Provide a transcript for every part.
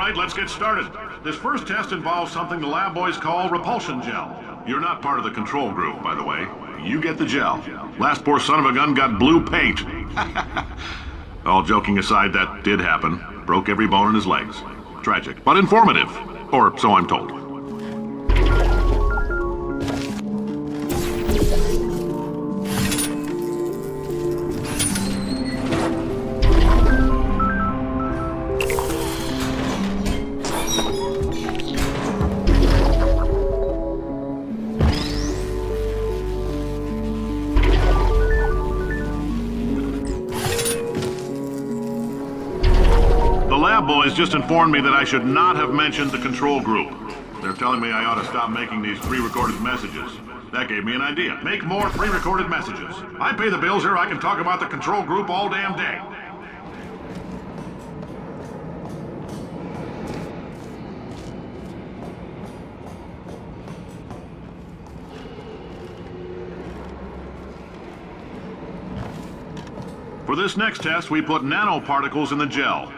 right, let's get started. This first test involves something the lab boys call repulsion gel. You're not part of the control group, by the way. You get the gel. Last poor son of a gun got blue paint. All joking aside, that did happen. Broke every bone in his legs. Tragic, but informative. Or so I'm told. Boys just informed me that I should not have mentioned the control group. They're telling me I ought to stop making these pre-recorded messages. That gave me an idea. Make more pre-recorded messages. I pay the bills here, I can talk about the control group all damn day. For this next test, we put nanoparticles in the gel.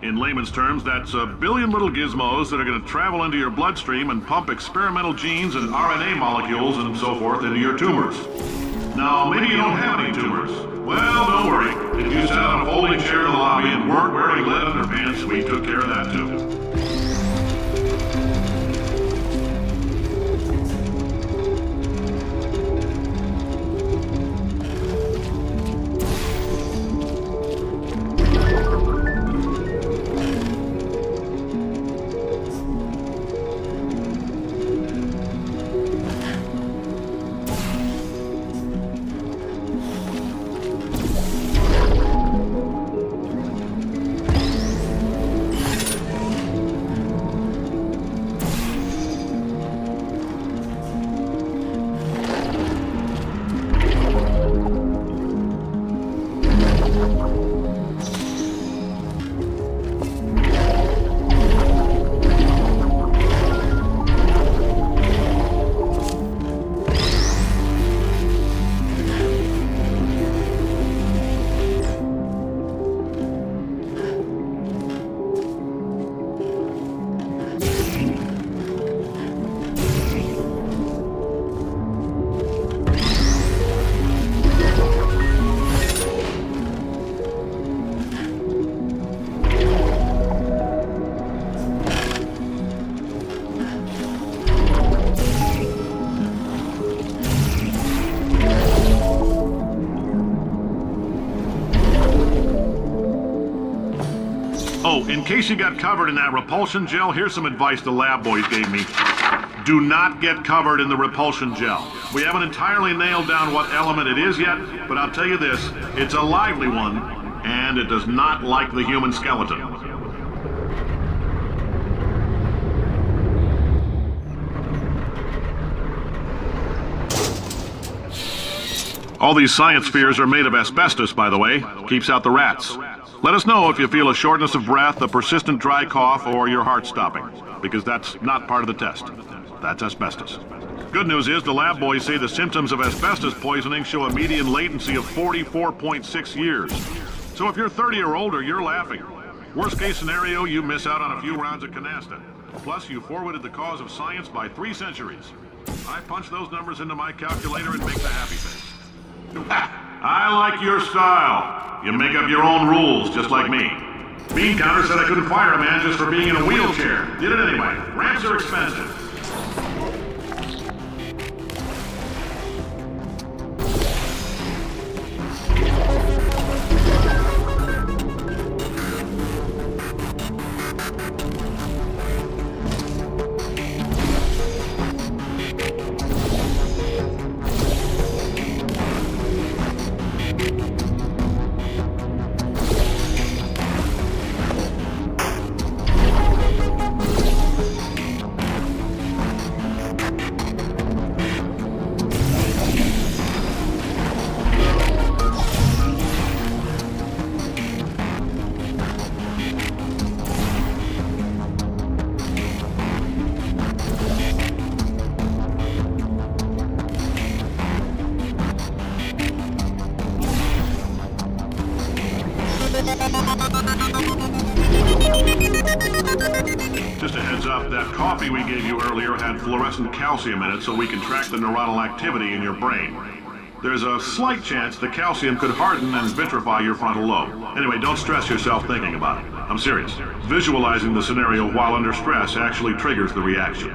In layman's terms, that's a billion little gizmos that are going to travel into your bloodstream and pump experimental genes and RNA molecules and so forth into your tumors. Now, maybe you don't have any tumors. Well, don't worry. If you sat on a folding chair in the lobby and weren't wearing lead underpants, we took care of that too. Oh, in case you got covered in that repulsion gel, here's some advice the lab boys gave me. Do not get covered in the repulsion gel. We haven't entirely nailed down what element it is yet, but I'll tell you this, it's a lively one, and it does not like the human skeleton. All these science spheres are made of asbestos, by the way. Keeps out the rats. Let us know if you feel a shortness of breath, a persistent dry cough, or your heart stopping, because that's not part of the test. That's asbestos. Good news is the lab boys say the symptoms of asbestos poisoning show a median latency of 44.6 years. So if you're 30 or older, you're laughing. Worst case scenario, you miss out on a few rounds of canasta. Plus, you forwarded the cause of science by 3 centuries. I punch those numbers into my calculator and make the happy face. I like your style. You make up your own rules, just like me. Bean Counter said I couldn't fire a man just for being in a wheelchair. Did it anyway. Ramps are expensive. heads up, that coffee we gave you earlier had fluorescent calcium in it so we can track the neuronal activity in your brain. There's a slight chance the calcium could harden and vitrify your frontal lobe. Anyway, don't stress yourself thinking about it. I'm serious. Visualizing the scenario while under stress actually triggers the reaction.